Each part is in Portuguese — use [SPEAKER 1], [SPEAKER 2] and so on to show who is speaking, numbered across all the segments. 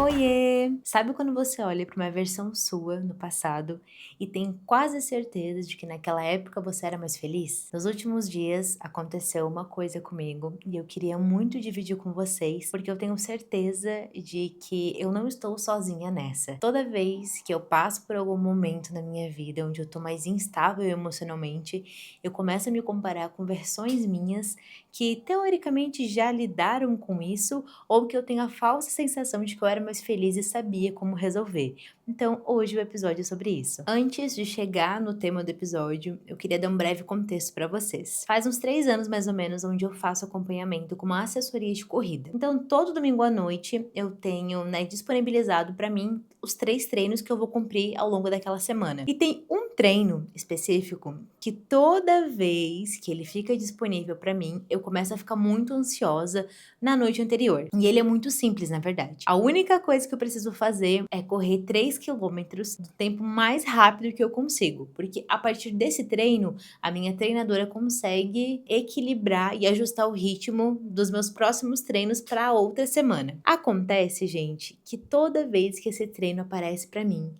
[SPEAKER 1] Oiê! Sabe quando você olha para uma versão sua no passado e tem quase certeza de que naquela época você era mais feliz? Nos últimos dias aconteceu uma coisa comigo e eu queria muito dividir com vocês, porque eu tenho certeza de que eu não estou sozinha nessa. Toda vez que eu passo por algum momento na minha vida onde eu tô mais instável emocionalmente, eu começo a me comparar com versões minhas que teoricamente já lidaram com isso ou que eu tenho a falsa sensação de que eu era mais feliz e sabia como resolver. Então, hoje o episódio é sobre isso. Antes de chegar no tema do episódio, eu queria dar um breve contexto para vocês. Faz uns 3 anos mais ou menos onde eu faço acompanhamento com uma assessoria de corrida. Então, todo domingo à noite eu tenho, disponibilizado para mim os 3 treinos que eu vou cumprir ao longo daquela semana. E tem um treino específico que toda vez que ele fica disponível para mim, eu começo a ficar muito ansiosa na noite anterior. E ele é muito simples, na verdade. A única coisa que eu preciso fazer é correr 3 quilômetros do tempo mais rápido que eu consigo, porque a partir desse treino, a minha treinadora consegue equilibrar e ajustar o ritmo dos meus próximos treinos para outra semana. Acontece, gente, que toda vez que esse treino aparece para mim,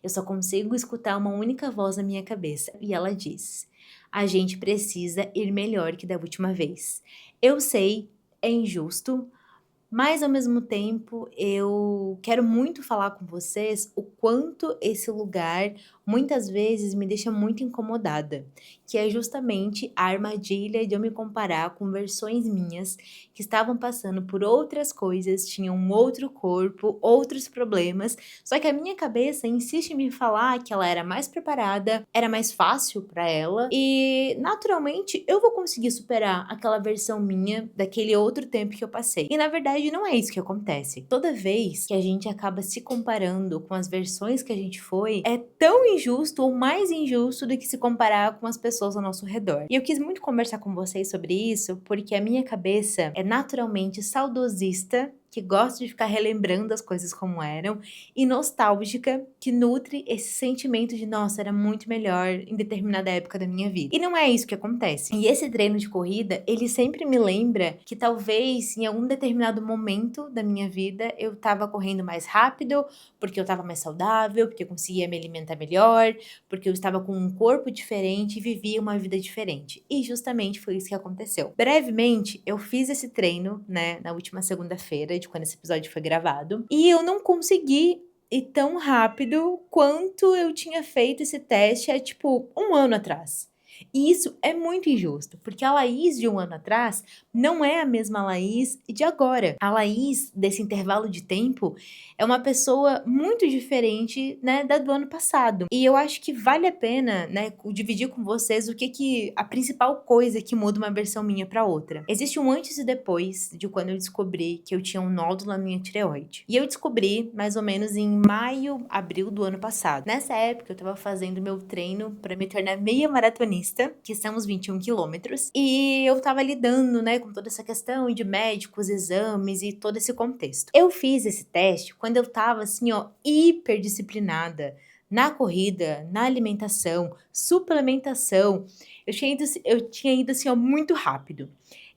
[SPEAKER 1] eu só consigo escutar uma única voz na minha cabeça e ela diz: "A gente precisa ir melhor que da última vez. Eu sei, é injusto, mas ao mesmo tempo eu quero muito falar com vocês o quanto esse lugar muitas vezes me deixa muito incomodada, que é justamente a armadilha de eu me comparar com versões minhas que estavam passando por outras coisas, tinham um outro corpo, outros problemas, só que a minha cabeça insiste em me falar que ela era mais preparada, era mais fácil para ela e naturalmente eu vou conseguir superar aquela versão minha daquele outro tempo que eu passei. E na verdade não é isso que acontece. Toda vez que a gente acaba se comparando com as versões que a gente foi, é tão injusto ou mais injusto do que se comparar com as pessoas ao nosso redor. E eu quis muito conversar com vocês sobre isso, porque a minha cabeça é naturalmente saudosista, que gosta de ficar relembrando as coisas como eram, e nostálgica, que nutre esse sentimento de nossa, era muito melhor em determinada época da minha vida. E não é isso que acontece. E esse treino de corrida, ele sempre me lembra que talvez em algum determinado momento da minha vida eu estava correndo mais rápido, porque eu estava mais saudável, porque eu conseguia me alimentar melhor, porque eu estava com um corpo diferente e vivia uma vida diferente. E justamente foi isso que aconteceu. Brevemente, eu fiz esse treino, na última segunda-feira, de quando esse episódio foi gravado, e eu não consegui ir tão rápido quanto eu tinha feito esse teste há, tipo, 1 ano atrás. E isso é muito injusto, porque a Laís de 1 ano atrás não é a mesma Laís de agora. A Laís desse intervalo de tempo é uma pessoa muito diferente, da do ano passado. E eu acho que vale a pena, dividir com vocês o que a principal coisa que muda uma versão minha para outra. Existe um antes e depois de quando eu descobri que eu tinha um nódulo na minha tireoide. E eu descobri mais ou menos em maio, abril do ano passado. Nessa época eu estava fazendo meu treino para me tornar meia maratonista, que são os 21 quilômetros, e eu estava lidando, com toda essa questão de médicos, exames e todo esse contexto. Eu fiz esse teste quando eu estava assim, ó, hiper disciplinada na corrida, na alimentação, suplementação. Eu tinha ido assim, ó, muito rápido.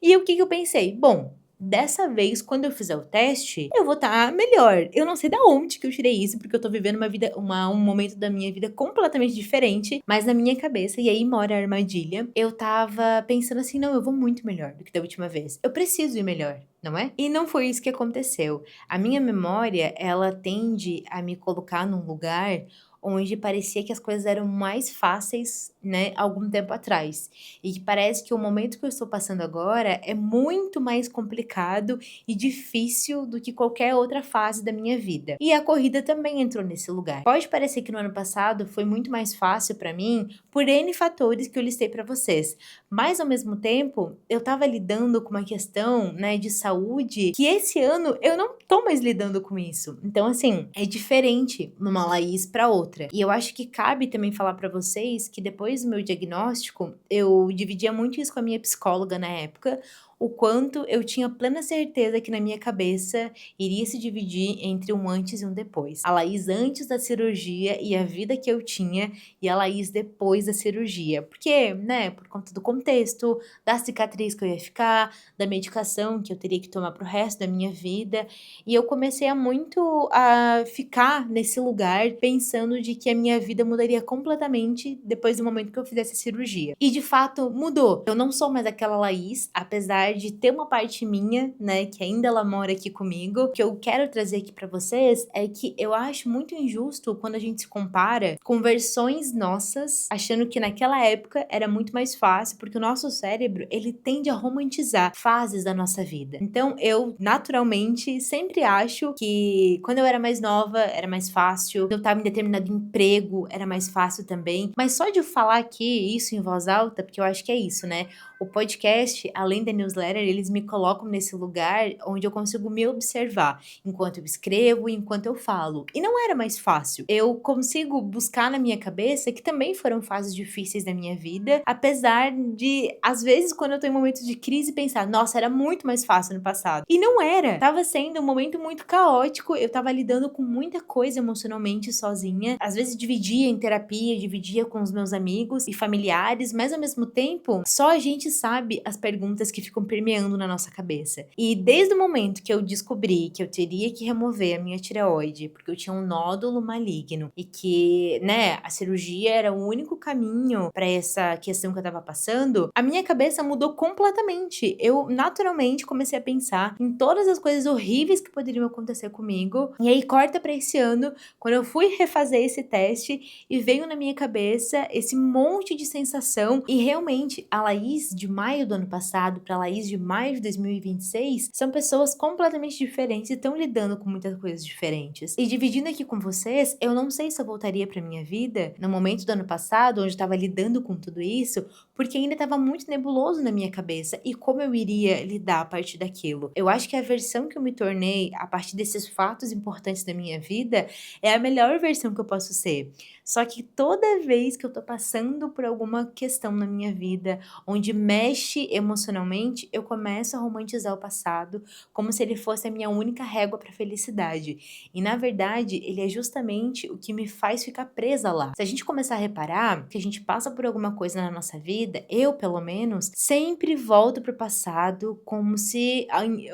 [SPEAKER 1] E o que eu pensei? Bom, dessa vez, quando eu fizer o teste, eu vou estar melhor. Eu não sei da onde que eu tirei isso, porque eu tô vivendo um momento da minha vida completamente diferente, mas na minha cabeça, e aí mora a armadilha, eu tava pensando assim, não, eu vou muito melhor do que da última vez. Eu preciso ir melhor, não é? E não foi isso que aconteceu. A minha memória, ela tende a me colocar num lugar onde parecia que as coisas eram mais fáceis, algum tempo atrás. E que parece que o momento que eu estou passando agora é muito mais complicado e difícil do que qualquer outra fase da minha vida. E a corrida também entrou nesse lugar. Pode parecer que no ano passado foi muito mais fácil para mim por N fatores que eu listei para vocês, mas ao mesmo tempo eu estava lidando com uma questão, de saúde que esse ano eu não tô mais lidando com isso. Então assim, é diferente numa Laís para outra. E eu acho que cabe também falar para vocês que depois do meu diagnóstico, eu dividia muito isso com a minha psicóloga na época, o quanto eu tinha plena certeza que na minha cabeça iria se dividir entre um antes e um depois. A Laís antes da cirurgia e a vida que eu tinha, e a Laís depois da cirurgia. Porque, né, por conta do contexto, da cicatriz que eu ia ficar, da medicação que eu teria que tomar pro resto da minha vida. E eu comecei a ficar nesse lugar pensando de que a minha vida mudaria completamente depois do momento que eu fizesse a cirurgia. E de fato mudou. Eu não sou mais aquela Laís, apesar de ter uma parte minha, né, que ainda ela mora aqui comigo. O que eu quero trazer aqui pra vocês é que eu acho muito injusto quando a gente se compara com versões nossas, achando que naquela época era muito mais fácil, porque o nosso cérebro, ele tende a romantizar fases da nossa vida. Então eu, naturalmente, sempre acho que quando eu era mais nova, era mais fácil, quando eu tava em determinado emprego, era mais fácil também. Mas só de eu falar aqui isso em voz alta, porque eu acho que é isso, né? O podcast, além da newsletter, eles me colocam nesse lugar onde eu consigo me observar enquanto eu escrevo, enquanto eu falo. E não era mais fácil. Eu consigo buscar na minha cabeça que também foram fases difíceis da minha vida, apesar de, às vezes, quando eu tô em momentos de crise, pensar, nossa, era muito mais fácil no passado. E não era. Tava sendo um momento muito caótico, eu tava lidando com muita coisa emocionalmente sozinha. Às vezes dividia em terapia, dividia com os meus amigos e familiares, mas ao mesmo tempo, só a gente sabe as perguntas que ficam permeando na nossa cabeça. E desde o momento que eu descobri que eu teria que remover a minha tireoide, porque eu tinha um nódulo maligno e que, né, a cirurgia era o único caminho para essa questão que eu tava passando, a minha cabeça mudou completamente. Eu naturalmente comecei a pensar em todas as coisas horríveis que poderiam acontecer comigo. E aí corta para esse ano, quando eu fui refazer esse teste e veio na minha cabeça esse monte de sensação e realmente a Laís de maio do ano passado para a Laís de maio de 2026 são pessoas completamente diferentes e estão lidando com muitas coisas diferentes. E dividindo aqui com vocês, eu não sei se eu voltaria para minha vida no momento do ano passado, onde eu estava lidando com tudo isso, porque ainda estava muito nebuloso na minha cabeça e como eu iria lidar a partir daquilo. Eu acho que a versão que eu me tornei a partir desses fatos importantes da minha vida é a melhor versão que eu posso ser. Só que toda vez que eu tô passando por alguma questão na minha vida, onde mexe emocionalmente, eu começo a romantizar o passado como se ele fosse a minha única régua para felicidade. E na verdade, ele é justamente o que me faz ficar presa lá. Se a gente começar a reparar que a gente passa por alguma coisa na nossa vida, eu pelo menos, sempre volto pro passado como se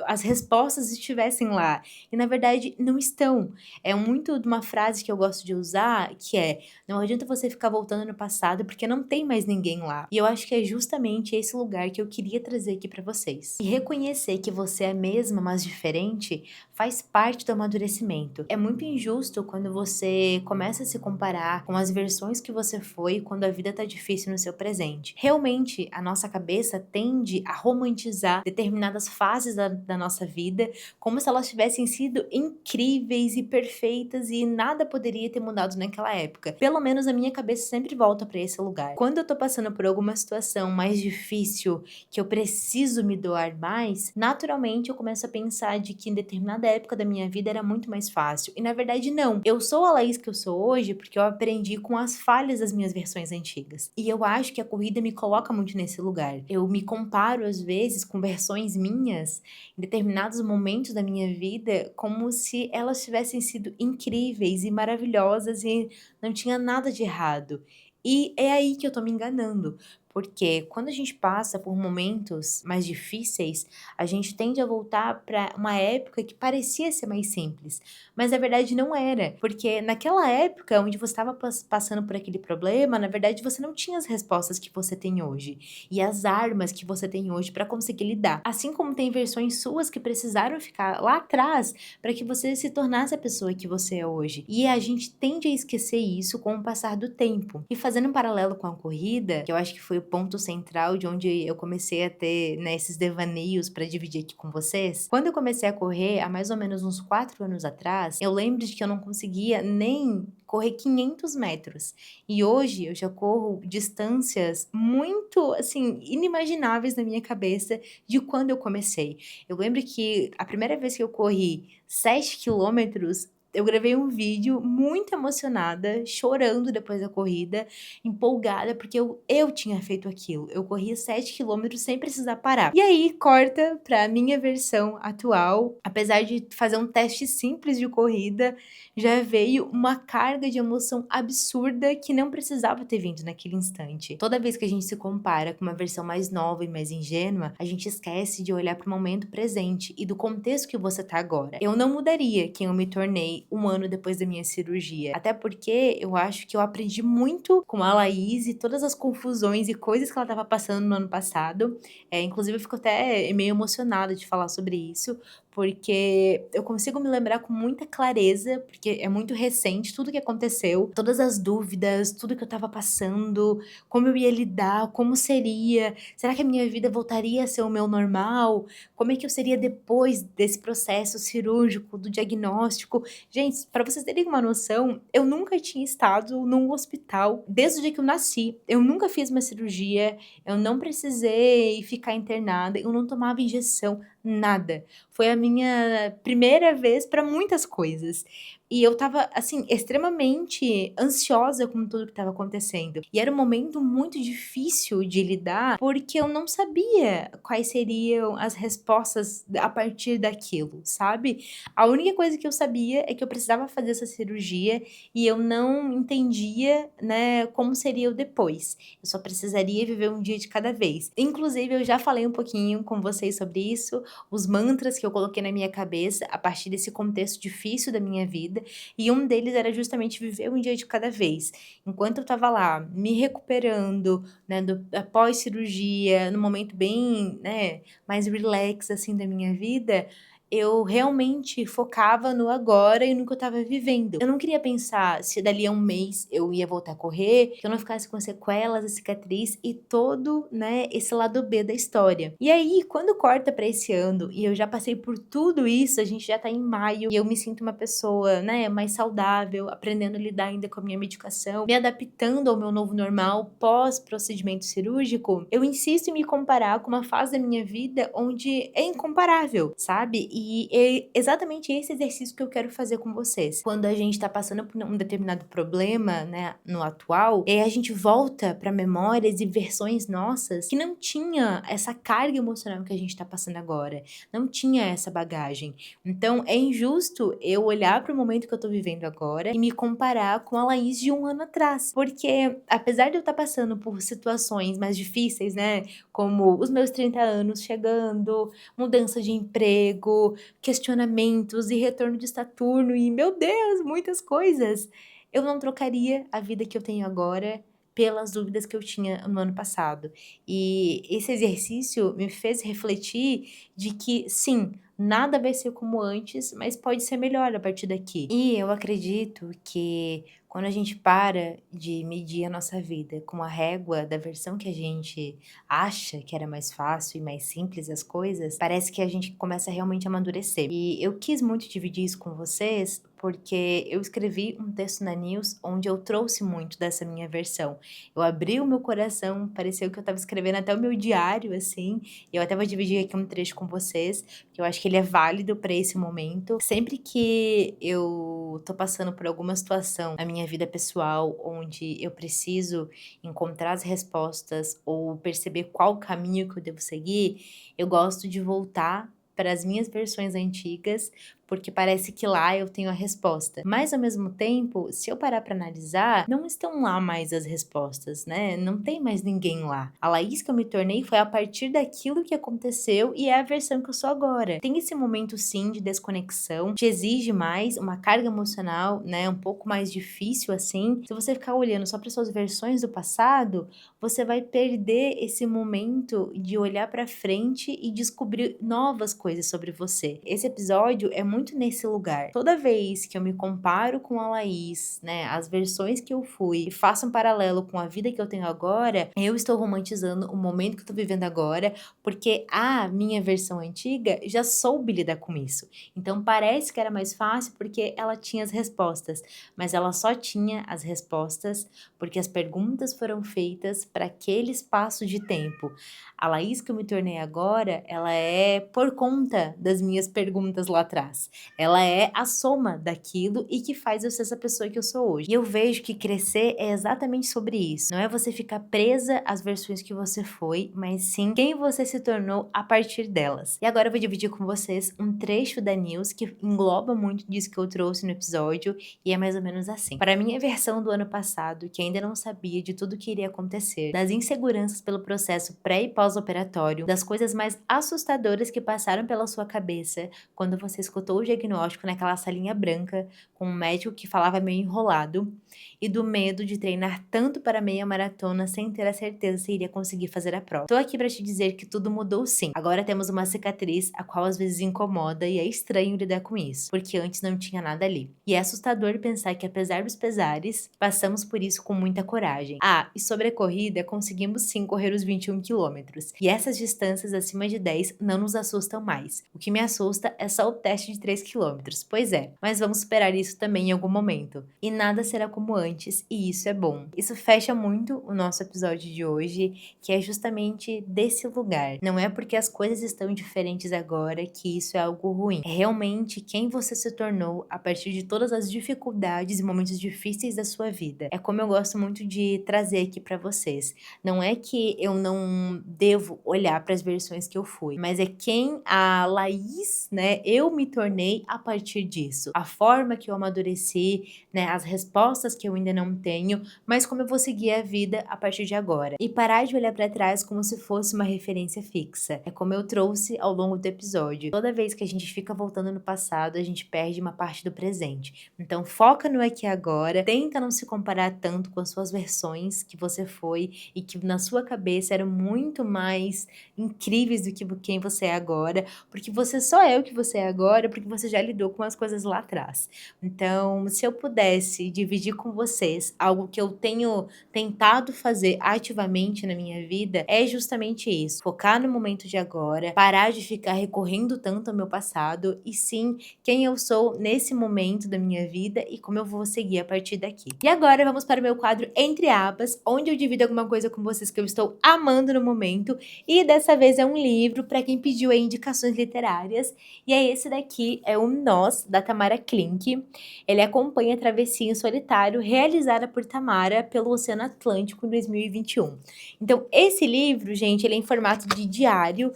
[SPEAKER 1] as respostas estivessem lá. E na verdade, não estão. É muito de uma frase que eu gosto de usar, que é: não adianta você ficar voltando no passado porque não tem mais ninguém lá. E eu acho que é justamente esse lugar que eu queria trazer aqui pra vocês. E reconhecer que você é a mesma, mas diferente, faz parte do amadurecimento. É muito injusto quando você começa a se comparar com as versões que você foi quando a vida tá difícil no seu presente. Realmente, a nossa cabeça tende a romantizar determinadas fases da nossa vida como se elas tivessem sido incríveis e perfeitas e nada poderia ter mudado naquela época. Pelo menos a minha cabeça sempre volta para esse lugar. Quando eu tô passando por alguma situação mais difícil, que eu preciso me doar mais, naturalmente eu começo a pensar de que em determinada época da minha vida era muito mais fácil. E na verdade não. Eu sou a Laís que eu sou hoje porque eu aprendi com as falhas das minhas versões antigas. E eu acho que a corrida me coloca muito nesse lugar. Eu me comparo às vezes com versões minhas em determinados momentos da minha vida como se elas tivessem sido incríveis e maravilhosas e não tinha nada de errado. E é aí que eu tô me enganando, porque quando a gente passa por momentos mais difíceis, a gente tende a voltar para uma época que parecia ser mais simples, mas na verdade não era, porque naquela época onde você estava passando por aquele problema, na verdade você não tinha as respostas que você tem hoje e as armas que você tem hoje para conseguir lidar. Assim como tem versões suas que precisaram ficar lá atrás para que você se tornasse a pessoa que você é hoje. E a gente tende a esquecer isso com o passar do tempo. E fazendo um paralelo com a corrida, que eu acho que foi o ponto central de onde eu comecei a ter, né, esses devaneios para dividir aqui com vocês. Quando eu comecei a correr, há mais ou menos uns 4 anos atrás, eu lembro de que eu não conseguia nem correr 500 metros. E hoje eu já corro distâncias muito, assim, inimagináveis na minha cabeça de quando eu comecei. Eu lembro que a primeira vez que eu corri 7 quilômetros, eu gravei um vídeo muito emocionada, chorando depois da corrida, empolgada, porque eu tinha feito aquilo. Eu corria 7 quilômetros sem precisar parar. E aí, corta pra minha versão atual. Apesar de fazer um teste simples de corrida, já veio uma carga de emoção absurda que não precisava ter vindo naquele instante. Toda vez que a gente se compara com uma versão mais nova e mais ingênua, a gente esquece de olhar para o momento presente e do contexto que você tá agora. Eu não mudaria quem eu me tornei um ano depois da minha cirurgia, até porque eu acho que eu aprendi muito com a Laís e todas as confusões e coisas que ela estava passando no ano passado. Inclusive, eu fico até meio emocionada de falar sobre isso, porque eu consigo me lembrar com muita clareza, porque é muito recente tudo que aconteceu, todas as dúvidas, tudo que eu estava passando, como eu ia lidar, como seria, será que a minha vida voltaria a ser o meu normal? Como é que eu seria depois desse processo cirúrgico, do diagnóstico? Gente, para vocês terem uma noção, eu nunca tinha estado num hospital desde o dia que eu nasci. Eu nunca fiz uma cirurgia, eu não precisei ficar internada, eu não tomava injeção, nada. Foi a minha primeira vez para muitas coisas. E eu estava, assim, extremamente ansiosa com tudo que estava acontecendo. E era um momento muito difícil de lidar, porque eu não sabia quais seriam as respostas a partir daquilo, sabe? A única coisa que eu sabia é que eu precisava fazer essa cirurgia e eu não entendia, né, como seria o depois. Eu só precisaria viver um dia de cada vez. Inclusive, eu já falei um pouquinho com vocês sobre isso, os mantras que eu coloquei na minha cabeça a partir desse contexto difícil da minha vida, e um deles era justamente viver um dia de cada vez. Enquanto eu estava lá me recuperando, né, da pós-cirurgia, num momento bem, né, mais relax assim da minha vida, eu realmente focava no agora e no que eu estava vivendo. Eu não queria pensar se dali a um mês eu ia voltar a correr, que eu não ficasse com sequelas, a cicatriz e todo, né, esse lado B da história. E aí, quando corta pra esse ano e eu já passei por tudo isso, a gente já tá em maio e eu me sinto uma pessoa, né, mais saudável, aprendendo a lidar ainda com a minha medicação, me adaptando ao meu novo normal pós-procedimento cirúrgico, eu insisto em me comparar com uma fase da minha vida onde é incomparável, sabe? E é exatamente esse exercício que eu quero fazer com vocês. Quando a gente tá passando por um determinado problema, né, no atual, a gente volta para memórias e versões nossas que não tinha essa carga emocional que a gente tá passando agora, não tinha essa bagagem. Então é injusto eu olhar para o momento que eu tô vivendo agora e me comparar com a Laís de um ano atrás, porque apesar de eu estar passando por situações mais difíceis, né, como os meus 30 anos chegando, mudança de emprego, questionamentos e retorno de Saturno e, meu Deus, muitas coisas. Eu não trocaria a vida que eu tenho agora pelas dúvidas que eu tinha no ano passado. E esse exercício me fez refletir de que, sim, nada vai ser como antes, mas pode ser melhor a partir daqui. E eu acredito que quando a gente para de medir a nossa vida com a régua da versão que a gente acha que era mais fácil e mais simples as coisas, parece que a gente começa realmente a amadurecer. E eu quis muito dividir isso com vocês porque eu escrevi um texto na News onde eu trouxe muito dessa minha versão. Eu abri o meu coração, pareceu que eu estava escrevendo até o meu diário, assim, e eu até vou dividir aqui um trecho com vocês, que eu acho que ele é válido para esse momento. Sempre que eu tô passando por alguma situação na minha vida pessoal onde eu preciso encontrar as respostas ou perceber qual caminho que eu devo seguir, eu gosto de voltar para as minhas versões antigas, porque parece que lá eu tenho a resposta. Mas ao mesmo tempo, se eu parar para analisar, não estão lá mais as respostas, né? Não tem mais ninguém lá. A Laís que eu me tornei foi a partir daquilo que aconteceu e é a versão que eu sou agora. Tem esse momento sim de desconexão, te exige mais, uma carga emocional, né, um pouco mais difícil assim. Se você ficar olhando só para suas versões do passado, você vai perder esse momento de olhar para frente e descobrir novas coisas sobre você. Esse episódio é muito nesse lugar. Toda vez que eu me comparo com a Laís, né, as versões que eu fui e faço um paralelo com a vida que eu tenho agora, eu estou romantizando o momento que eu tô vivendo agora, porque a minha versão antiga já soube lidar com isso. Então parece que era mais fácil porque ela tinha as respostas, mas ela só tinha as respostas porque as perguntas foram feitas para aquele espaço de tempo. A Laís que eu me tornei agora, ela é por conta das minhas perguntas lá atrás. atrás. Ela é a soma daquilo e que faz eu ser essa pessoa que eu sou hoje. E eu vejo que crescer é exatamente sobre isso. Não é você ficar presa às versões que você foi, mas sim quem você se tornou a partir delas. E agora eu vou dividir com vocês um trecho da news que engloba muito disso que eu trouxe no episódio e é mais ou menos assim. Para a minha versão do ano passado, que ainda não sabia de tudo que iria acontecer, das inseguranças pelo processo pré e pós-operatório, das coisas mais assustadoras que passaram pela sua cabeça quando você escutou o diagnóstico naquela salinha branca com um médico que falava meio enrolado, e do medo de treinar tanto para a meia maratona sem ter a certeza se iria conseguir fazer a prova. Tô aqui para te dizer que tudo mudou sim. Agora temos uma cicatriz a qual às vezes incomoda e é estranho lidar com isso, porque antes não tinha nada ali. E é assustador pensar que apesar dos pesares, passamos por isso com muita coragem. Ah, e sobre a corrida, conseguimos sim correr os 21 quilômetros. E essas distâncias acima de 10 não nos assustam mais. O que me assusta é só o teste de 3 quilômetros. Pois é, mas vamos superar isso também em algum momento. E nada será como antes, e isso é bom. Isso fecha muito o nosso episódio de hoje, que é justamente desse lugar. Não é porque as coisas estão diferentes agora que isso é algo ruim. É realmente quem você se tornou a partir de todas as dificuldades e momentos difíceis da sua vida. É como eu gosto muito de trazer aqui pra vocês. Não é que eu não devo olhar para as versões que eu fui, mas é quem a Laís, né, eu me tornei a partir disso. A forma que eu amadureci, né, as respostas que eu ainda não tenho, mas como eu vou seguir a vida a partir de agora. E parar de olhar para trás como se fosse uma referência fixa. É como eu trouxe ao longo do episódio. Toda vez que a gente fica voltando no passado, a gente perde uma parte do presente. Então foca no aqui e agora, tenta não se comparar tanto com as suas versões que você foi e que na sua cabeça eram muito mais incríveis do que quem você é agora, porque você só é o que você é agora, porque você já lidou com as coisas lá atrás. Então, se eu pudesse dividir com vocês algo que eu tenho tentado fazer ativamente na minha vida, é justamente isso. Focar no momento de agora, parar de ficar recorrendo tanto ao meu passado e sim quem eu sou nesse momento da minha vida e como eu vou seguir a partir daqui. E agora vamos para o meu quadro Entre Abas, onde eu divido alguma coisa com vocês que eu estou amando no momento, e dessa vez é um livro para quem pediu aí indicações literárias, e é esse daqui, é o Nós, da Tamara Klink. Ele acompanha a travessia em solitário realizada por Tamara pelo Oceano Atlântico em 2021. Então, esse livro, gente, ele é em formato de diário,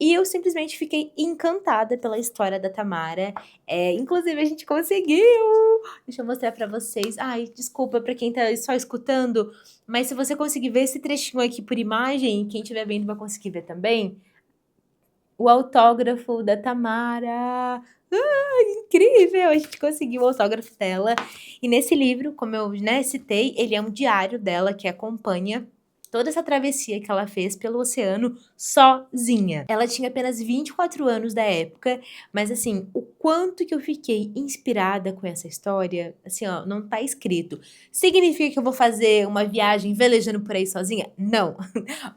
[SPEAKER 1] e eu simplesmente fiquei encantada pela história da Tamara. Inclusive, a gente conseguiu! Deixa eu mostrar pra vocês. Ai, desculpa pra quem tá só escutando, mas se você conseguir ver esse trechinho aqui por imagem, quem estiver vendo vai conseguir ver também, o autógrafo da Tamara. Incrível! A gente conseguiu o autógrafo dela. E nesse livro, como eu, né, citei, ele é um diário dela que acompanha toda essa travessia que ela fez pelo oceano sozinha. Ela tinha apenas 24 anos da época, mas assim, o quanto que eu fiquei inspirada com essa história, assim, ó, não tá escrito. Significa que eu vou fazer uma viagem velejando por aí sozinha? Não.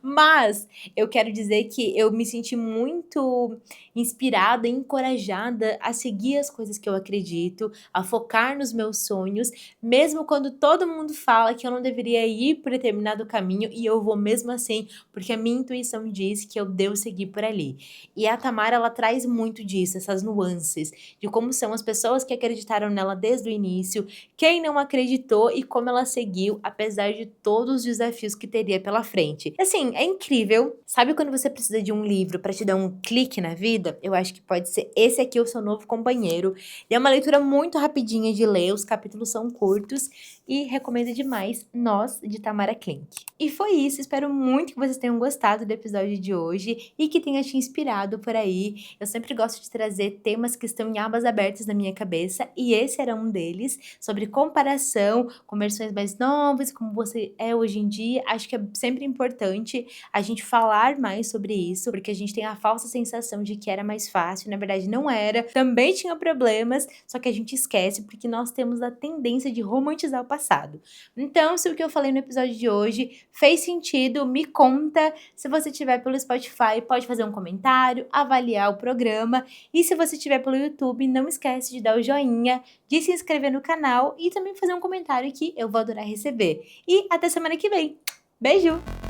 [SPEAKER 1] Mas eu quero dizer que eu me senti muito inspirada e encorajada a seguir as coisas que eu acredito, a focar nos meus sonhos, mesmo quando todo mundo fala que eu não deveria ir por determinado caminho e eu vou mesmo assim, porque a minha intuição diz que eu devo seguir por ali. E a Tamara, ela traz muito disso, essas nuances, de como são as pessoas que acreditaram nela desde o início, quem não acreditou e como ela seguiu, apesar de todos os desafios que teria pela frente. Assim, é incrível. Sabe quando você precisa de um livro para te dar um clique na vida? Eu acho que pode ser esse aqui o seu novo companheiro. E é uma leitura muito rapidinha de ler, os capítulos são curtos e recomendo demais Nós, de Tamara Klink. E foi isso, espero muito que vocês tenham gostado do episódio de hoje e que tenha te inspirado por aí. Eu sempre gosto de trazer temas que estão em abas abertas na minha cabeça e esse era um deles, sobre comparação com versões mais novas, como você é hoje em dia. Acho que é sempre importante a gente falar mais sobre isso, porque a gente tem a falsa sensação de que era mais fácil, na verdade não era, também tinha problemas, só que a gente esquece porque nós temos a tendência de romantizar o passado. Então, se o que eu falei no episódio de hoje fez sentido, me conta. Se você estiver pelo Spotify, pode fazer um comentário, avaliar o programa, e se você estiver pelo YouTube, não esquece de dar o joinha, de se inscrever no canal e também fazer um comentário que eu vou adorar receber. E até semana que vem. Beijo!